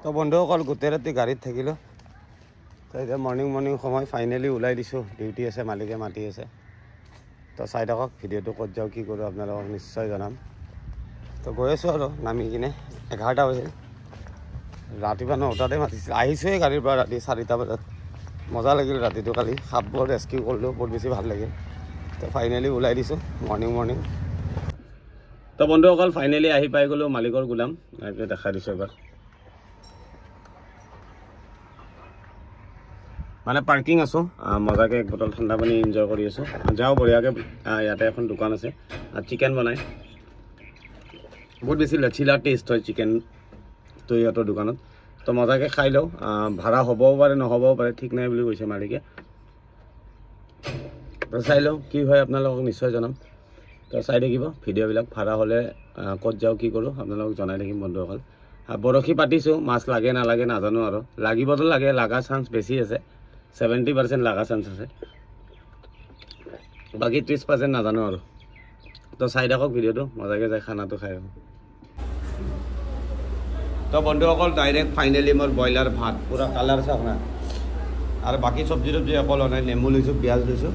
তো বন্ধুসকল গোটেই ৰাতি গাড়ীত থাকিলোঁ তো এতিয়া মৰ্ণিং সময় ফাইনেলি ওলাই দিছোঁ ডিউটি আছে মালিকে মাতি আছে তো চাই থাকক ভিডিঅ'টো ক'ত যাওঁ কি কৰোঁ আপোনালোকক নিশ্চয় জনাম তো গৈ আছোঁ আৰু নামি কিনে 11টা বাজিল ৰাতিপুৱা 9টাতে মাতিছিল আহিছোঁহে গাড়ীৰ পৰা ৰাতি 4টা বজাত মজা লাগিল ৰাতিটো কালি সাপবোৰ ৰেস্কিউ কৰিলোঁ বহুত বেছি ভাল লাগিল তো ফাইনেলি ওলাই দিছোঁ মৰ্ণিং তো বন্ধুসকল ফাইনেলি আহি পাই গ'লোঁ মালিকৰ গোলাম দেখাই দিছোঁ এবাৰ মানে পাৰ্কিং আছোঁ মজাকৈ এক বটল ঠাণ্ডা পানী এনজয় কৰি আছোঁ যাওঁ বঢ়িয়াকৈ ইয়াতে এখন দোকান আছে চিকেন বনায় বহুত বেছি লচিলা টেষ্ট হয় চিকেনটো ইহঁতৰ দোকানত তো মজাকৈ খাই লওঁ ভাড়া হ'বও পাৰে নহ'বও পাৰে ঠিক নাই বুলি কৈছে মালিকে তো চাই লওঁ কি হয় আপোনালোকক নিশ্চয় জনাম তো চাই থাকিব ভিডিঅ'বিলাক ভাড়া হ'লে ক'ত যাওঁ কি কৰোঁ আপোনালোকক জনাই থাকিম বন্ধুসকল বৰশী পাতিছোঁ মাছ লাগে নালাগে নাজানো আৰু লাগিবতো লাগে লগা চান্স বেছি আছে 70% লগা চান্স আছে বাকী 30% নাজানো আৰু তো চাই থাকক ভিডিঅ'টো মজাকৈ যায় খানাটো খাই আহোঁ তো বন্ধুসকল ডাইৰেক্ট ফাইনেলি মোৰ ব্ৰইলাৰ ভাত পূৰা কালাৰ চাওক না আৰু বাকী চব্জি অকল নাই নেমু লৈছোঁ পিঁয়াজ লৈছোঁ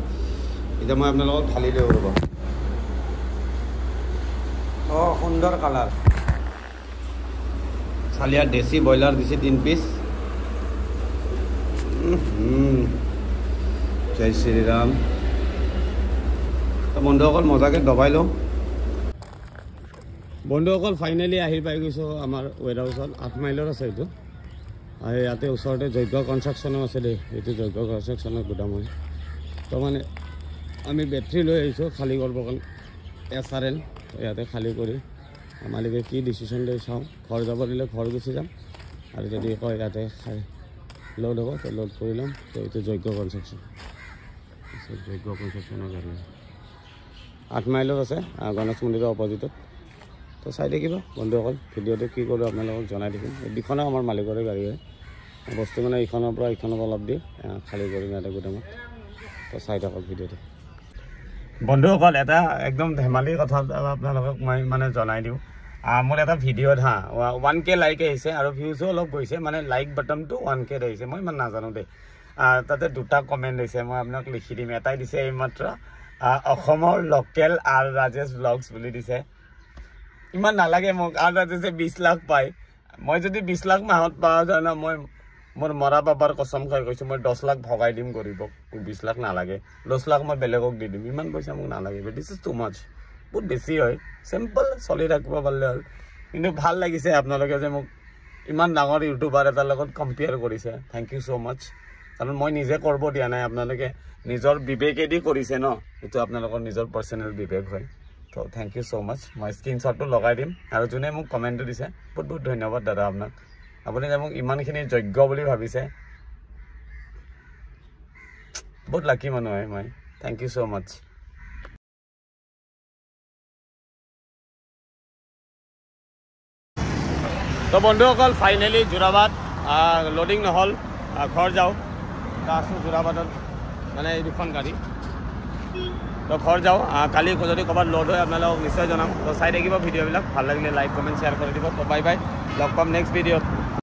এতিয়া মই আপোনালোকক ঢালি দিওঁ ৰ'ব অঁ সুন্দৰ কালাৰ চালিয়া দেশী ব্ৰইলাৰ দিছে 3 পিচ জয় শ্ৰীৰাম বন্ধুসকল মজাকৈ দবাই লওঁ বন্ধুসকল ফাইনেলি আহি পাই গৈছোঁ আমাৰ ৱেৰহাউচত 8 মাইলৰ আছে এইটো আৰু ইয়াতে ওচৰতে যজ্ঞ কনষ্ট্ৰাকশ্যনো আছে দেই এইটো যজ্ঞ কনষ্ট্ৰাকশ্যনৰ গুদাম হয় তো মানে আমি বেটাৰী লৈ আহিছোঁ খালী কৰিবৰ কাৰণে SRL ইয়াতে খালী কৰি মালিকে কি ডিচিশ্যন লৈ চাওঁ ঘৰ যাব দিলে ঘৰ গুচি যাম আৰু যদি কয় ইয়াতে খাই লোড হ'ব তো লোড কৰি ল'ম তো এইটো যজ্ঞ কনষ্ট্ৰাকশ্যনৰ গাড়ী 8 মাইলত আছে গণেশ মন্দিৰৰ অপজিটত তো চাই থাকিব বন্ধুসকল ভিডিঅ'টো কি কৰোঁ আপোনালোকক জনাই থাকিম এইখনো আমাৰ মালিকৰে গাড়ী হয় বস্তু মানে ইখনৰ পৰা ইখনত অলপ দি খালী কৰিম ইয়াতে গোদামত তো চাই থাকক ভিডিঅ'টো বন্ধুসকল এটা একদম ধেমালি কথা আপোনালোকক মই মানে জনাই দিওঁ মোৰ এটা ভিডিঅ'ত 1K লাইক আহিছে আৰু ভিউজো অলপ গৈছে মানে লাইক বাটনটো 1K আহিছে মই ইমান নাজানো দেই তাতে দুটা কমেণ্ট দিছে মই আপোনাক লিখি দিম এটাই দিছে এইমাত্ৰ অসমৰ লোকেল আৰ ৰাজেশ ব্লগছ বুলি দিছে ইমান নালাগে মোক আৰ ৰাজেশে 20 লাখ পায় মই যদি 20 লাখ মাহত পাওঁ যাওঁ না মই মোৰ মৰা বাবাৰ কসম খাই কৈছোঁ মই 10 লাখ ভগাই দিম কৰিব 20 লাখ নালাগে 10 লাখ মই বেলেগক দি দিম ইমান পইচা মোক নালাগে দিছ ইজ টু মাছ বহুত বেছি হয় চিম্পল চলি থাকিব পাৰিলে হ'ল কিন্তু ভাল লাগিছে আপোনালোকে যে মোক ইমান ডাঙৰ ইউটিউবাৰ এটাৰ লগত কম্পেয়াৰ কৰিছে থেংক ইউ ছ' মাছ কাৰণ মই নিজে কৰিব দিয়া নাই আপোনালোকে নিজৰ বিবেকেদি কৰিছে ন এইটো আপোনালোকৰ নিজৰ পাৰ্চনেল বিবেক হয় তো থেংক ইউ ছ' মাছ মই স্ক্ৰীনশ্বটটো লগাই দিম আৰু যোনে মোক কমেণ্টটো দিছে বহুত ধন্যবাদ দাদা আপোনাক আপুনি যে মোক ইমানখিনি যোগ্য বুলি ভাবিছে বহুত লাকি মানুহ হয় মই থেংক ইউ ছ' মাছ তো বন্ধুসকল ফাইনেলি যোৰাবাট লোডিং নহ'ল ঘৰ যাওঁ আছোঁ যোৰাবাটত মানে এই দুখন গাড়ী তো ঘৰ যাওঁ কালি যদি ক'ৰবাত লোড হয় আপোনালোকক নিশ্চয় জনাম তো চাই থাকিব ভিডিঅ'বিলাক ভাল লাগিলে লাইক কমেণ্ট শ্বেয়াৰ কৰি দিব তো বাই বাই লগ পাম নেক্সট ভিডিঅ'ত